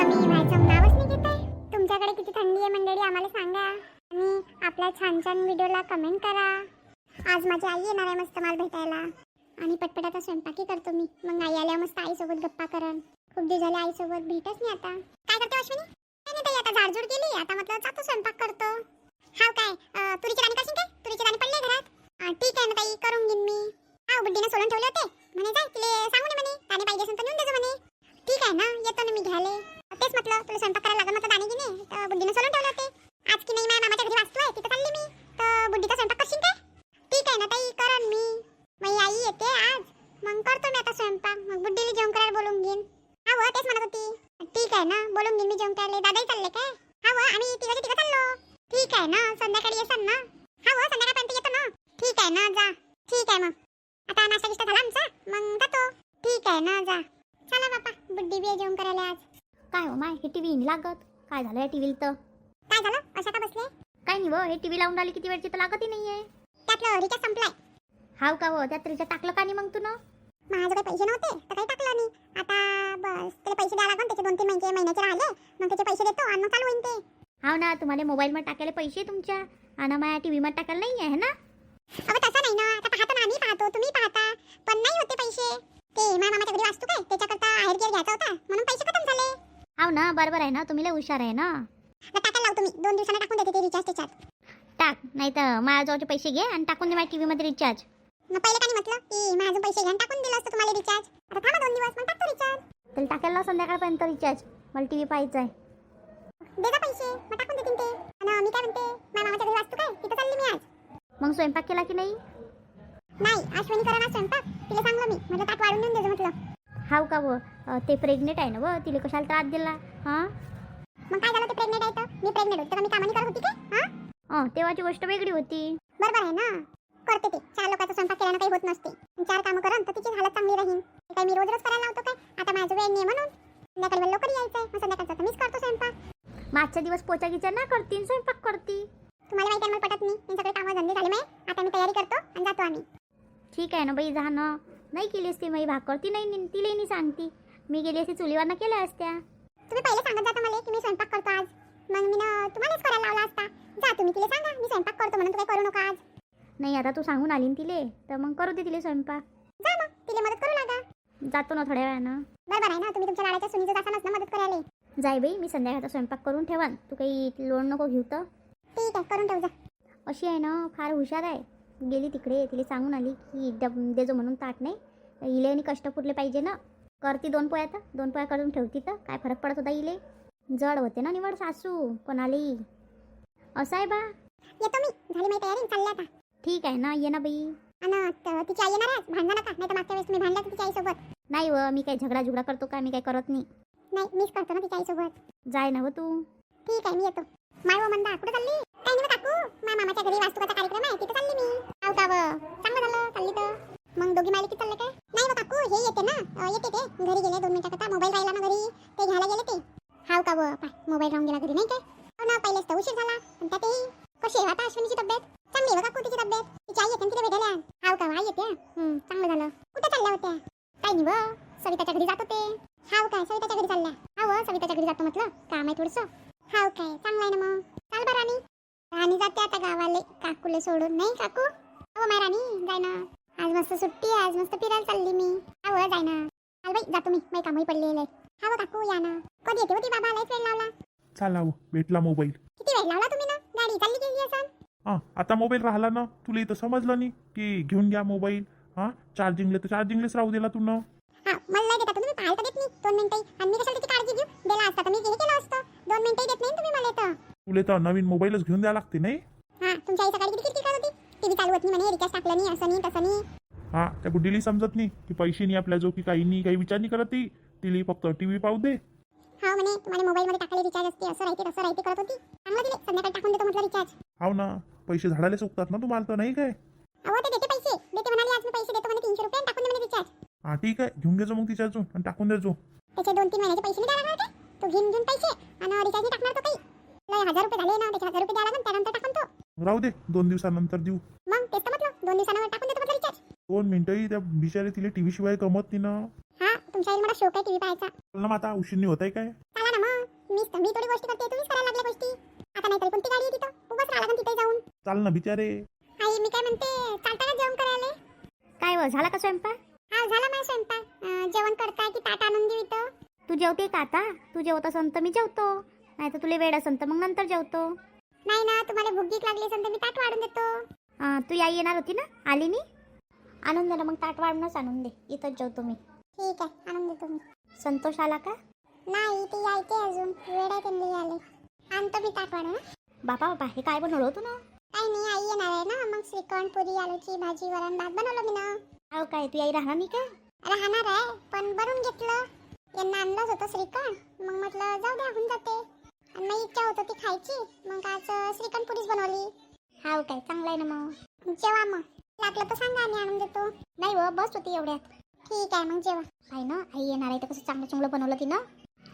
कमी व्हायचं नावच नाही घेत आहे. तुमच्याकडे किती थंडी आहे मंडळी आम्हाला सांगा आणि आपल्या छान छान व्हिडिओला कमेंट करा. आज माझी आई येणार आहे मस्त मला भेटायला आणि पटपटाचा स्वयंपाकी करतो मी. मग आई आल्या मस्त आईसोबत गप्पा करन. खूप दिवस झाले आईसोबत भेटच नाही. आता काय करते अश्विनी? काय नाही ताई, आता झाडझूड केली, आता म्हटलं जातो स्वयंपाक करतो. हाव काय तुरीची दाणे करशील काय? तुरीची दाणे पडले घरात. ठीक आहे ना ताई, करून घेईन मी. हाव बुड्डीने सोलून ठेवले होते म्हणे, जाय तिले सांगू नये म्हणे, दाणे पाहिजे असेल तर नेऊन देजो म्हणे. ठीक आहे ना, येतो ना मी घ्यायला. तेच म्हटलं तुला स्वयंपाक करायला लागेल म्हटलं, दाणे की नाही तर बुड्डीने सोलून ठेवले होते. आज की नाही माझ्या मामाच्या घरी वास्तू आहे, तिथं चालली मी. तर बुड्डीचा स्वयंपाक करशील काय? ठीक आहे ना ताई, करन मी. माझी आई येते आज, मग करतो मी आता स्वयंपाक. मग बुड्डीला जेवण करायला बोलून घेईन. हा व तेच म्हणत होती. ठीक आहे ना, बोलून घेईन मी जेवण करायला. दादाही चालले काय? हा व आम्ही तिघं चाललो. ठीक आहे ना, संध्याकाळी येसान ना? हा व संध्याकाळपर्यंत येतो ना. ठीक आहे ना, जा. ठीक आहे मग आता नाश्ता गिष्टा झाला आमचा, मग जातो. ठीक आहे ना, जा. चला बापा, बुड्डी बी जेवण करायला आज. काय हो माय, हे टीव्ही नाही लागत. काय झालं या टीव्हीला? तर काय झालं? अशा का बसले? काय नाही व, हे टीव्ही लावून राहिली किती वेळची तर लागतही नाहीये. त्यातलं रिचार्ज संपलाय. हाव का व, त्यात रिचार्ज टाकलं का नाही मग तू ना? माझ्याकडे पैसे नव्हते तर काही टाकलं नाही. आता बस त्याला पैसे द्यावं लागेल, त्याचे 2-3 महिन्याचे राहिले, मग त्याचे पैसे देतो आणि मग चालू होईन ते. हाव ना, तुम्हाला मोबाईलमध्ये टाकायला पैसे तुमच्या आणि माझ्या टीव्हीमध्ये टाकायला नाही आहे ना? अबे तसं नाही ना, आता पाहतो ना, आम्ही पाहतो, तुम्ही पाहता, पण नाही होते पैसे. ते माझ्या मामाच्या घरी वास्तू काय, त्याच्याकरता हायर गिअर घ्यायचा होता म्हणून पैसे खतम झाले. हाव ना, बरोबर आहे ना, तुम्ही लय हुशार आहे ना. टाकायला लावतो मी, 2 दिवसांना टाकून देते ते रिचार्ज त्याच्यात. टाक, नाही तर माझ्याजवळचे पैसे घे आणि टाकून दे माझ्या टीव्हीमध्ये रिचार्ज. मग पहिले का नाही म्हटलं की माझं पैसे घ्यान टाकून दिलं असतं तुम्हाला रिचार्ज. आता थांबा 2 दिवस, मग टाकतो रिचार्ज. तर टाकायला लाव संध्याकाळपर्यंत रिचार्ज, मला टीव्ही पाहायचा आहे. दे जा पैसे, मग टाकून देतील ते. आणि मी काय म्हणते, माझ्या मामाच्या घरी वास्तू काय, तिथं चालली मी आज. मग स्वयंपाक केला की नाही? नाही, अश्विनी करा ना स्वयंपाक, तिला सांगलं मी, म्हणजे ताट वाढून देऊन देજો म्हटलं. हाव का व, ते प्रेग्नेंट आहे ना व, तिला कशाला त्रास दिला? हां मग काय झालं, ते प्रेग्नेंट आहे तर? मी प्रेग्नेंट होते तर मी कामानी करत होती काय? हां तेव्हाची गोष्ट वेगळी होती. बरोबर आहे ना, करते ते. 4 लोकांचा स्वयंपाक केल्यानं काही होत नसते. 4 कामं करन तर तिची हालत चांगली राहील. ते काय मी रोज रोज करायला लावतो काय? आता माझं वेळ नाही म्हणून संध्याकाळी लवकर यायचं आहे, मग संध्याकाळचं तर मीच करतो स्वयंपाक. मागच्या दिवस पोचा गिचा ना करतीन, स्वयंपाक करती. तुम्हाला माहिती आहे मला पटत नाही. मी सगळे कामं धंदे झाले माय, आता मी तयारी करतो आणि जातो आम्ही. ठीक आहे ना बाई, जा ना. नाही केली असती माझी भाकर, ती नाही, तिला नाही सांगती. मी गेली असती चुलीवरनं केल्या असत्या. तुम्ही पहिले सांगत जाता मला की मी स्वयंपाक करतो आज, मग मी तुम्हालाच करायला लावला असता. जा तुम्ही तिला सांगा मी स्वयंपाक करतो म्हणून, तू काही करू नका आज. नाही, आता तू सांगून आली ना तिले, तर मग करू दे तिले स्वयंपाक. जा मग तिला मदत करू लागा. जातो ना थोड्या वेळानं. बरोबर आहे ना, तुम्ही तुमच्या लाडाच्या सुनीचं जासानच ना मदत करायला. जाय बाई, मी संध्याकाळचा स्वयंपाक करून ठेवान, तू काही लोण नको घेऊ. तर ठीक आहे, करून ठेव जा. अशी आहे ना, फार हुशार आहे. गेली तिकडे, तिला सांगून आली की देजो म्हणून ताट नाही. इले आणि कष्ट पुरले पाहिजे ना. करती 2 पोळ्या, तर 2 पोळ्या करून ठेवती तर काय फरक पडत होता इले. जड होते ना निवड सासू कोणाली. असं आहे बा. येतो मी, झाली माझी तयारी, चालले आता. ठीक आहे ना, ये ना बाई. आणि तिची आई येणार आहे, भांडा नका, नाही तर मागच्या वेळेस तुम्ही भांडला तिच्या आईसोबत. नाही व, मी काही झगडा करतो का? मी काही करत नाही. नाही, मीच करतो ना तिच्या आईसोबत. जाय ना व तू. ठीक आहे, मी येतो. माय व मंदा कुठे चालली? काही नाही काकू, माझ्या मामाच्या घरी वास्तुकाचा कार्यक्रम आहे, तिथे चालली मी. हाव का व, चांगलं झालं चालली तर. मग दोघी मालिकीत चालले काय? नाही व काकू, हे येते ना, येते ते. घरी गेले 2 मिनिटाकरता, मोबाईल राहिला ना घरी, ते घ्यायला गेले ते. हाव का व, मोबाईल राहून गेला घरी नाही काय? हो ना, पहिलेच तर उशीर झाला. आणि त्यातही कशी आहे आता अश्विनीची तब्येत? चांगली आहे काकू तिची तब्येत? तिची आई येते तिला भेटायला. हाव का, आई येते. चांगलं झालं. कुठे चालल्या होत्या? काही नाही व, सविताच्या घरी जात होते. हाव काय, सविताच्या घरी चालल्या? हाव, सविताच्या घरी जातो म्हटलं, काम आहे थोडंसं. हाव काय, चांगलं आहे ना मग. चाल बरं राणी. राणी जाते आता गावाले काकूले सोडून, नाही काकू? हो माय राणी, जाय ना. आज मस्त सुट्टी आहे, आज मस्त फिरायला चालली मी. हाव, जाय ना. चाल बाई, जातो मी, माझी कामही पडलेलं आहे. हाव काकू, या ना. कधी येते होती बाबा? लयच वेळ लावला. चाला भेटला मोबाईल. किती वेळ लावला तुम्ही ना? गाडी चालली गेली असाल. आता मोबाईल राहिला ना, तुला इथं समजलं नाही की घेऊन घ्या मोबाईल. चार्जिंगले तर चार्जिंगलेच राहू दिला तू ना. हा, मला नाही देता तुम्ही, पाहायला देत नाही 2 मिनिटं. आणि मी कशाला त्याची काळजी घेऊ? दिला असता तर मी हे केलं असतं. 2 मिनिटं देत नाही तुम्ही मला तर. तुला तर नवीन मोबाईलच घेऊन द्यावं लागते नाही. हा, तुमच्या आई सकाळी किती किरकिर करत होती. टीव्ही चालू होत नाही म्हणे, रिचार्ज टाकलं नाही, असं नाही तसं नाही. त्या गुड्डीला समजत नाही की पैसे नाही आपल्या जो की काही नाही, काही विचार नाही करत ती. तिला फक्त टीव्ही पाहू दे. हा म्हणे, तुम्हाला मोबाईलमध्ये टाकले रिचार्ज असते, असं राहते तसं राहते करत होती. चांगलं दिले, संध्याकाळी टाकून देतो म्हटलं रिचार्ज. हाव ना, पैसे झाडाले सुकतात ना तुम्हाला तर, नाही काय? अहो ते देते पैसे, देते म्हणाली आज मी पैसे देतो म्हणे 300 रुपये, टाकून दे म्हणे रिचार्ज. ठीक आहे, घेऊन घ्यायचो मग तिच्या अजून आणि टाकून द्यायचो. त्याचे 2-3 महिन्याचे पैसे नाही द्यायला लागले. तो घेऊन पैसे आणि रिचार्ज नाही टाकणार तो काही. लय 1000 रुपये झाले ना, त्याचे 1000 रुपये द्यायला लागेल, त्यानंतर टाकून तो. राहू दे, 2 दिवसानंतर देऊ. मग तेच तर म्हटलं, 2 दिवसांवर टाकून देतो म्हटलं रिचार्ज. 2 मिनिटंही त्या बिचारे तिला टीव्ही शिवाय गमत नाही ना. हा, तुमच्या आई मला शौक आहे टीव्ही पाहायचा. चल ना मग आता, उशीर नाही होत आहे काय? चला ना मग. मी थोडी गोष्टी करते, तुम्हीच करायला लागल्या गोष्टी. आता नाहीतरी कोणती गाडी आहे तिथं, उगाच राहिला का तिथे जाऊन. चाल ना बिचारे. आई मी काय म्हणते, चालता का जेवण करायला? काय हो, झाला का स्वयंपाक? हा झाला माझा स्वयंपाक. जेवण करताय की ताट आणून देऊ इथं? तू जेवते का आता? तू जेवत असन तर मी जेवतो, नाही तर तुला वेळ असन तर मग नंतर जेवतो. नाही ना, तुम्हाला भूक गीक लागली असेल तर मी ताट वाढून देतो. तू आई येणार होती ना, आली मी. आणून दे ना मग, ताट वाढूनच आणून दे, इथंच जेवतो मी. ठीक आहे, आणून देतो मी. संतोष आला का? नाही, ते यायचे अजून, वेळ आहे त्यांनी यायला. आणतो मी ताट वाढून. बापा बापा, हे काय बनवलं होतं ना? काही नाही, आई येणार आहे ना, मग श्रीखंड, पुरी, आलूची भाजी, वरण भात बनवलं मी ना. अहो काय, तू आई राहणार नाही का? राहणार आहे, पण बनवून घेतलं. यांना आणलंच होतं श्रीखंड, मग म्हटलं जाऊ द्या, होऊन जाते. आणि मग इच्छा होत होती खायची, मग आज श्रीखंड पुरीच बनवली. हाव काय, चांगलं आहे ना मग. जेवा मग, लागलं तर सांगा, आम्ही आणून देतो. नाही हो, बस होती एवढ्यात. ठीक आहे, मग जेवा. आहे ना, आई येणार आहे तर कसं चांगलं चांगलं बनवलं ती ना.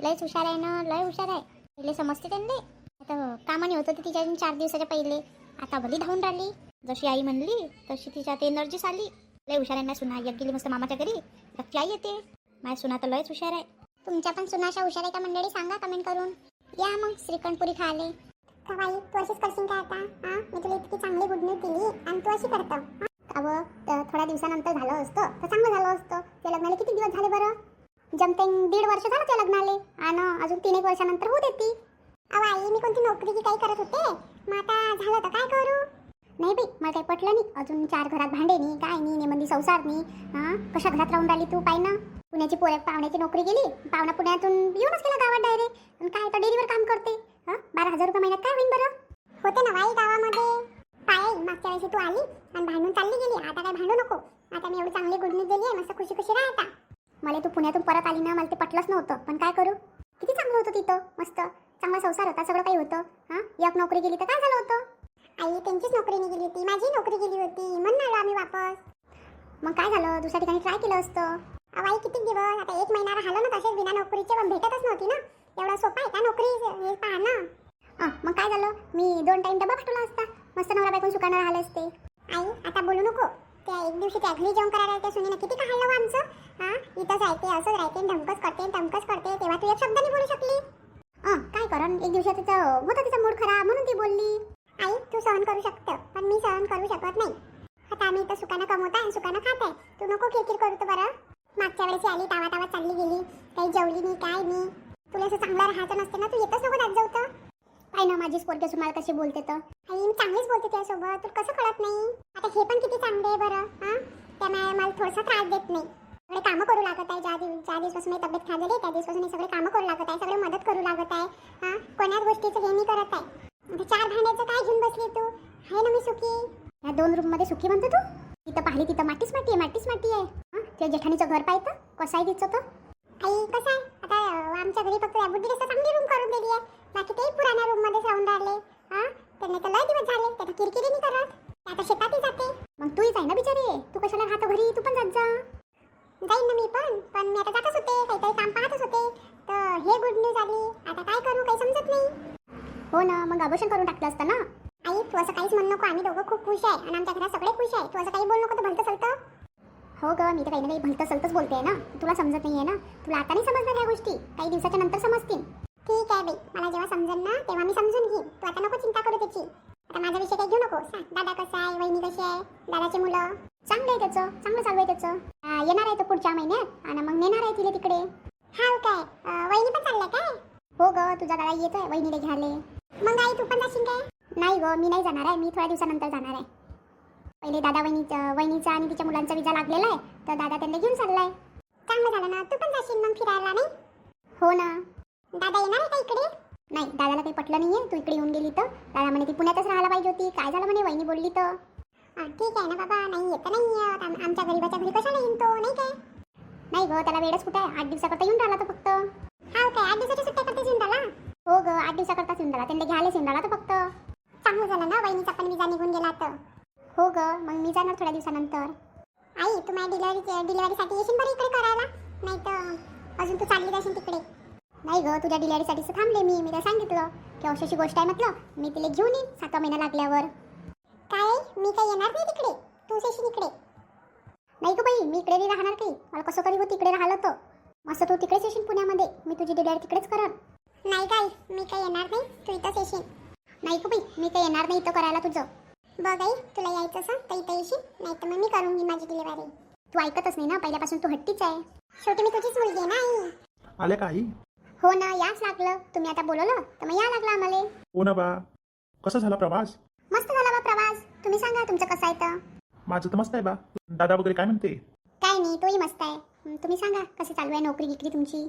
लयच हुशार आहे ना, लय हुशार आहे. पहिले समजते त्यांनी, आता कामाने होतं ते तिच्या 4 दिवसाच्या पहिले. आता भली धावून राहिली, जशी आई म्हणली तशी तिच्यात एनर्जीच आली. लय हुशार आहे ना सुना, एक गेली मस्त मामाच्या घरी, नक्की आई येते. माझ्या सुना तर लयच हुशार आहे. तुमच्या पण सुनाशा हुशार आहे का मंडळी, सांगा कमेंट करून. या मग श्रीखंड पुरी खायला. कवाई तू अशीच करशील का आता? मी तुला इतकी चांगली गुड न्यूज दिली आणि तू अशी करता? अवं थोड्या दिवसानंतर झालं असतं तर चांगलं झालं असतं. त्या लग्नाला किती दिवस झाले बरं? जमतेंग 1.5 वर्ष झालं त्या लग्नाला, आणि अजून 3 वर्षानंतर होऊ देती. अहो आई, मी कोणती नोकरी की काही करत होते, मग आता झालं तर काय करू? नाही बाई, मला काही पटलं नाही. अजून 4 घरात भांडे नाही, काय नाही, नेमंदी संसार नाही. कशा घरात राहून राहिली तू, पाय ना. पुण्याची पाहुण्याची नोकरी गेली, पाहुणा पुण्यातून येऊनच गेला गावात डायरेक्ट. आणि काय तर डेअरीवर काम करते. 12,000 रुपये महिन्यात काय होईल बरं? होते ना बाई गावामध्ये. पाय मागच्या वेळेस तू आली आणि भांडून चालली गेली, आता काय भांडू नको. आता मी एवढी चांगली गुड न्यूज दिली आहे, मस्त खुशी खुशी राहा आता. मला तू पुण्यातून परत आली ना, मला ते पटलंच नव्हतं, पण काय करू. किती चांगलं होतं तिथं, मस्त चांगला संसार होता, सगळं काही होतं. एक नोकरी गेली तर काय झालं होतं? आई त्यांचीच नोकरी नाही गेली होती, माझी नोकरी गेली होती, म्हणून आलो आम्ही वापस. मग काय झालं, दुसऱ्या ठिकाणी ट्राय केलं असतं. आई किती दिवस, आता 1 महिना राहिलो ना तसेच बिना नोकरीचे, पण भेटतच नव्हती ना. एवढा सोपा आहे का नोकरी, हे पहा ना. मग काय झालं, मी 2 टाइम डबा पाठवला असता, मस्त नवरा बायकोन सुखानं राहिलं असते. आई आता बोलू नको. त्या एक दिवशी त्या घरी जेवण करायला त्या सुनीनं किती का हाणलं आमचं. इथंच राहते, असंच राहते, धमकच करते, तेव्हा तू एक शब्द नाही बोलू शकली. काय करण, एक दिवसात तिचं होतं, तिचा मूड खराब म्हणून ती बोलली. आई तू सहन करू शकतं, पण मी सहन करू शकत नाही. आता आम्ही इथं सुखानं कमवताय आणि सुखानं खाताय, तू नको किरकिर करू तर बरं. मागच्या वेळेस आली तावा चालली गेली, काही जेवली नाही, काय नाही. तुला असं चांगलं राहायचं नसते ना, तू येतच नको जात जाऊ तर. काय ना, माझी पोरगी असं मला कशी बोलते तर. आई मी चांगलीच बोलते त्यासोबत, तुला कसं कळत नाही? आता हे पण किती चांगले आहे बरं. त्यामुळे मला थोडासा त्रास देत नाही. सगळे कामं करू लागत आहे. ज्या दिवसापासून माझी तब्येत खराब झाली त्या दिवसापासून सगळे कामं करू लागत आहे, सगळे मदत करू लागत आहे. कोण्याच गोष्टीचं हे नाही करत आहे. आता 4 भांड्याचं काय घेऊन बसली तू? आहे ना मी सुखी. या 2 रूममध्ये सुखी म्हणतो तू? तिथं पाहिली तिथं मातीच माती आहे. त्या जेठाणीचं घर पाहिलं कसं आहे तिचं तर. आई कसं आहे, आता आमच्या घरी फक्त या बुड्डीने चांगली रूम करून दिली आहे, बाकी ते पुराण्या रूममध्येच राहून राहिले. त्यांना तर लय दिवस झाले, त्याला किरकिरी नाही करत. आता शेतातही जाते. मग तूही जाय ना बिचारे, तू कशाला राहतो घरी, तू पण जात जा. जाईन ना मी पण मी आता जातच होते, काहीतरी काम पाहतच होते, तर हे गुड न्यूज आली. आता काय करू, काही समजत नाही. हो ना, मग अबॉर्शन करून टाकलं असतं ना. आई तू असं काहीच म्हणू नको, आम्ही दोघं खूप खुश आहे आणि आमच्या घरात सगळे खुश आहे. तू असं काही बोलू नको तर भलतं चलतं. हो ग, मी तर काही ना काही भलतं सलतच बोलते ना, तुला समजत नाही आहे ना. तुला आता नाही समजणार ह्या गोष्टी, काही दिवसाच्या नंतर समजतील. ठीक आहे बाई, मला जेव्हा समजेल ना तेव्हा मी समजून घेईन. तू आता नको चिंता करू त्याची. आता माझा विषय काही घेऊ नको. सांग दादा कसा आहे, वहिनी कशी आहे, दादाची मुलं. चांगलं आहे त्याचं, चांगलं चालू आहे त्याचं. येणार आहे तो पुढच्या महिन्यात आणि मग नेणार आहे तिला तिकडे. हाव काय, वहिनी पण चालल्या काय? हो ग, तुझा दादा येतोय वहिनीला घ्यायला. मग आई तू पण जाशील काय? नाही ग, मी नाही जाणार आहे, मी थोड्या दिवसानंतर जाणार आहे. पहिले दादा वहिनीचा आणि तिच्या मुलांचा विजा लागलेला आहे, तर दादा त्यांना घेऊन चाललाय. चांगलं झालं ना, तू पण जाशील मग फिरायला नाही? हो ना. दादा येणार आहे का इकडे? नाही, दादाला काही पटलं नाहीये तू इकडे येऊन गेली तर. दादा म्हणे ती पुण्यातच राहायला पाहिजे होती, काय झालं म्हणे वहिनी बोलली तर. ठीक आहे ना बाबा, नाही येत नाही, आमच्या गरीबाच्या घरी कशाला येईन तो, नाही काय? नाही ग, त्याला वेळच कुठे आहे, 8 दिवसाकरता येऊन राहिला तो फक्त. हाव काय, 8 दिवसाच्या सुट्ट्या करते येऊन राहिला? हो ग, 8 दिवसाकरताच येऊन राहिला, त्यांना घ्यायलाच येऊन राहिला तो फक्त. चांगलं झालं ना, वहिनीचा पण विजा निघून गेला तर. हो ग, मग मी जाणार थोड्या दिवसानंतर. आई तू माझ्या डिलिव्हरीसाठी येशील बरं इकडे करायला, नाही तर अजून तू चालली जाशील तिकडे. नाही ग, तुझ्या डिलिव्हरीसाठीच थांबले मी तर सांगितलं की अशी गोष्ट आहे म्हटलं, मी तिला घेऊन येईन 7 महिना लागल्यावर. काय मी काही येणार नाही तिकडे, तूच येशील इकडे. नाही ग बाई, मी इकडे नाही राहणार काही, मला कसं करी होती इकडे राहिलं तर. मस्त तू तिकडेच येशील पुण्यामध्ये, मी तुझी डिलिव्हरी तिकडेच करन. नाही काय, मी काही येणार नाही, तू इथंच येशील. नाही का बाई, मी काही येणार नाही इथं करायला तुझं. बघ आई, तुला यायचं असं तर इथं येशील, नाही तर मग मी करून घेईन माझी डिलिव्हरी. तू ऐकतच नाही ना, पहिल्यापासून तू हट्टीच आहे. शेवटी मी तुझीच मुलगी आहे ना आई. आले का आई? हो ना, याच लागलं. तुम्ही आता बोलवलं तर मग या लागलं आम्हाला. हो ना बा. कसा झाला प्रवास? मस्त झाला बा प्रवास. तुम्ही सांगा तुमचं कसं आहे तर. माझं तर मस्त आहे बा. दादा वगैरे काय म्हणते? काय नाही, तोही मस्त आहे. तुम्ही सांगा कसं चालू आहे नोकरी गिकरी तुमची.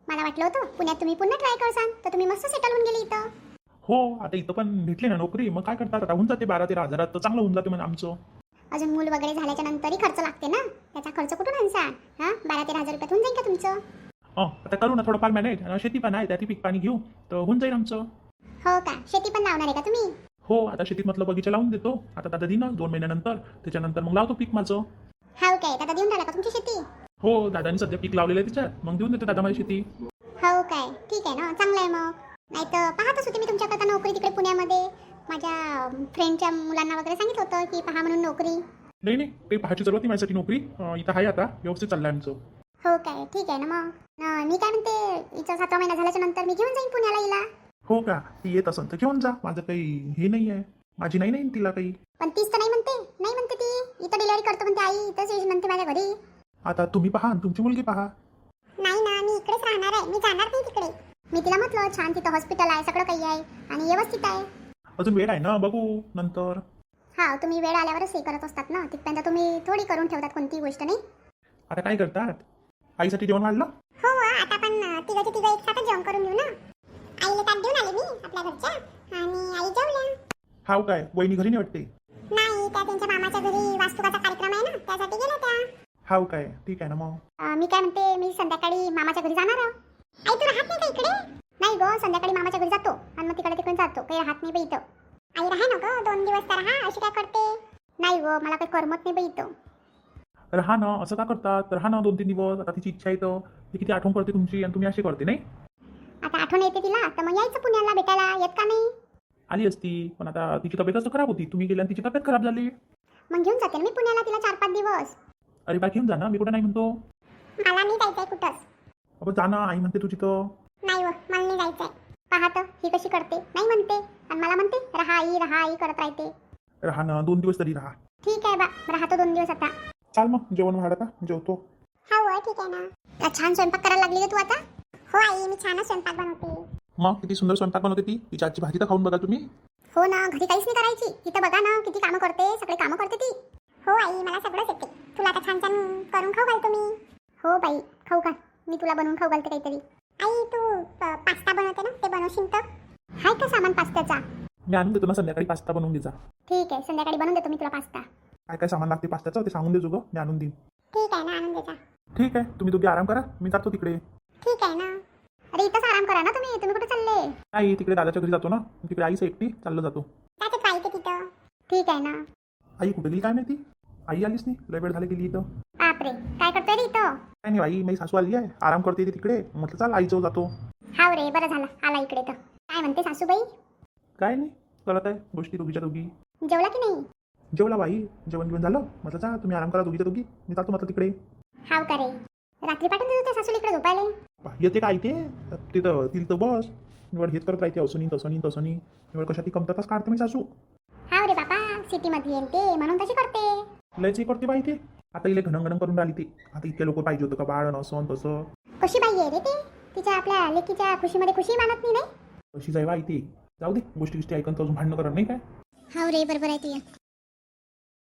मला वाटलं होतं पुण्यात तुम्ही पुन्हा ट्राय करसान तर तुम्ही मस्त सेटल होऊन गेली इथं. हो, आता इथं पण भेटली ना नोकरी, मग काय करतात, राहून जाते 12-13 हजारात, तर चांगलं होऊन जाते म्हणजे आमचं. अजून मूल वगैरे झाल्याच्या नंतरही खर्च लागते ना, त्याचा खर्च कुठून आणसान? हां, 12-13 हजार रुपयात होऊन जाईल का तुमचं? आता करू ना थोडंफार मॅनेज. शेती पण आहे, त्याची पीक पाणी घेऊ तर होऊन जाईल आमचं. हो का, शेती पण लावणार आहे का तुम्ही? हो, आता शेतीत म्हटलं बगीचा लावून देतो. आता दादा देईन 2 महिन्यानंतर, त्याच्यानंतर मग लावतो पीक माझं. हो काय, दादा देऊन राहिला का तुमची शेती? हो, दादानी सध्या पीक लावलेलं आहे त्याच्यात, मग देऊन देतो दादा माझी शेती. हो काय, ठीक आहे ना, चांगलं आहे मग. नाही तर पाहतच होते मी तुमच्याकरता नोकरी तिकडे पुण्यामध्ये. माझ्या फ्रेंडच्या मुलांना वगैरे सांगितलं होतं की पहा म्हणून नोकरी. नाही नाही, काही पाहायची जरूरत नाही माझ्यासाठी नोकरी. इथं आहे आता, व्यवस्थित चाललंय आमचं. हो काय, ठीक आहे ना मग. मी काय म्हणते, हिचा 7वा महिना झाल्याच्या नंतर मी घेऊन जाईन पुण्याला हिला. हो का, ती येत असेल तर घेऊन जा. माझं काही हे नाही आहे, माझी नाही तिला काही. पण तीच तर नाही म्हणते ती. इथं डिलिव्हरी करतो म्हणते आई, इथंच येईल म्हणते माझ्या घरी. आता तुम्ही पहा आणि तुमची मुलगी पहा. नाही ना, मी इकडेच राहणार आहे, मी जाणार नाही तिकडे. मी तिला म्हटलं छान तिथं हॉस्पिटल आहे, सगळं काही आहे आणि व्यवस्थित आहे. अजून वेळ आहे ना, बघू नंतर. हा, तुम्ही वेळ आल्यावरच हे करत असतात ना, तिथपर्यंत तुम्ही थोडी करून ठेवतात कोणती गोष्ट नाही. आता काय करतात? आईसाठी जेवण वाढलं? हो, आता पण तिघाचे तिघं एक साथच जेवण करून घेऊ ना. आईला ताट देऊन आले मी आपल्या घरच्या आणि आई जेवल्या. हाव काय, वहिनी घरी नाही वाटते? नाही, त्या त्यांच्या मामाच्या घरी वास्तुकाचा कार्यक्रम आहे ना, त्यासाठी गेल्या त्या. हाव काय, ठीक आहे ना मग. मी काय म्हणते, मी संध्याकाळी मामाच्या घरी जाणार आहे. आई तू राहत नाही का इकडे? नाही गो, संध्याकाळी मामाच्या घरी जातो आणि मग तिकडे जातो, काही राहत नाही बाई इथं. आई राहा ना गं, 2 दिवस तर राहा, अशी काय करते? नाही गो, मला काही करमत नाही बाई इथं. रहा ना, असं का करतात? रहा ना 2-3 दिवस. आता तिची इच्छा आहे तर. ती किती आठवण करते तुमची आणि तुम्ही अशी करते नाही. आता आठवण येते तिला तर मग यायचं पुण्याला भेटायला, येत का नाही? आली असती, पण आता तिची तब्येतच तर खराब होती. तुम्ही गेल्या आणि तिची तब्येत खराब झाली. मग घेऊन जाते ना मी पुण्याला तिला 4-5 दिवस. अरे बा, घेऊन जा ना, मी कुठं नाही म्हणतो. मला नाही जायचंय कुठंच. आपण जा ना, आई म्हणते तुझी तर. नाही व, मला नाही जायचंय. पाहत ही कशी करते, नाही म्हणते आणि मला म्हणते रहा आई करत राहते. रहा ना 2 दिवस तरी रहा. ठीक आहे बा, राहतो 2 दिवस आता. चाल मग, जेवण वाढ आता, जेवतो. हा व, ठीक आहे ना. तर छान स्वयंपाक करायला लागली का तू आता? हो आई, मी छानच स्वयंपाक बनवते. मग किती सुंदर स्वयंपाक बनवते ती. तिची आजची भाजी तर खाऊन बघा तुम्ही. हो ना, घरी काहीच नाही करायची, तिथं बघा ना किती कामं करते, सगळे कामं करते ती. हो आई, मला सगळंच येते. तुला आता छान छान करून खाऊ घालतो मी. हो बाई, खाऊ घाल, मी तुला बनवून खाऊ घालते काहीतरी. आई तू पास्ता बनवते ना, ते बनवशील तर? हाय का सामान पास्त्याचा? मी आणून देतो ना, संध्याकाळी पास्ता बनवून घे जा. ठीक आहे, संध्याकाळी बनवून देतो मी तुला पास्ता. काय काय सामान लागते पास्त्याचं ते सांगून देजो गं, मी आणून देईन. ठीक आहे ना, आणून देजा. ठीक आहे, तुम्ही दोघे आराम करा, मी जातो तिकडे. ठीक आहे ना. अरे इथंच आराम करा ना तुम्ही कुठे चालले? नाही, तिकडे दादाच्या घरी जातो ना, तिकडे आईच एकटी चाललो जातो. त्याच्यात राहते तिथं. ठीक आहे ना. आई कुठे गेली काय माहिती? आई आलीच नाही, लय वेळ झाली गेली इथं. बापरे, काय करतोय रे इथं? काय नाही आई, माझी सासू आली आहे, आराम करते ती तिकडे. म्हटलं चाल आईजवळ जातो. हाव रे, बरं झालं आला इकडे तर. काय म्हणते सासूबाई? काय नाही, करत आहे गोष्टी दोघीच्या दोघी. जेवला की नाही? जेवला बाई, जेवण घेऊन झालं. म्हटलं जा तुम्ही आराम करा दोघीच्या दोघी, मी जातो म्हटलं तिकडे. हाव का रे, रात्री पाठवून देतो त्या सासूला इकडे झोपायला. येते काय ते तिथं तिला तर बस निवड हेच करत राहते, असं नाही निवड कशा ती कमतरताच काढते मी सासू. हाव रे बापा, सिटीमध्ये येते म्हणून तशी करते. लयच हे करते बाई ते. आता इले घणंगणं करून राहिली ती. आता इतक्या लोक पाहिजे होतं का बाळ असं तसं. कशी बाई आहे रे ते, तिच्या आपल्या लेकीच्या खुशीमध्ये खुशी मानत नाही. कशी जाय बाई ती. जाऊ दे, गोष्टी ऐकून तर अजून भांडणं करत नाही काय. हाव रे, बरोबर आहे तुझ्या.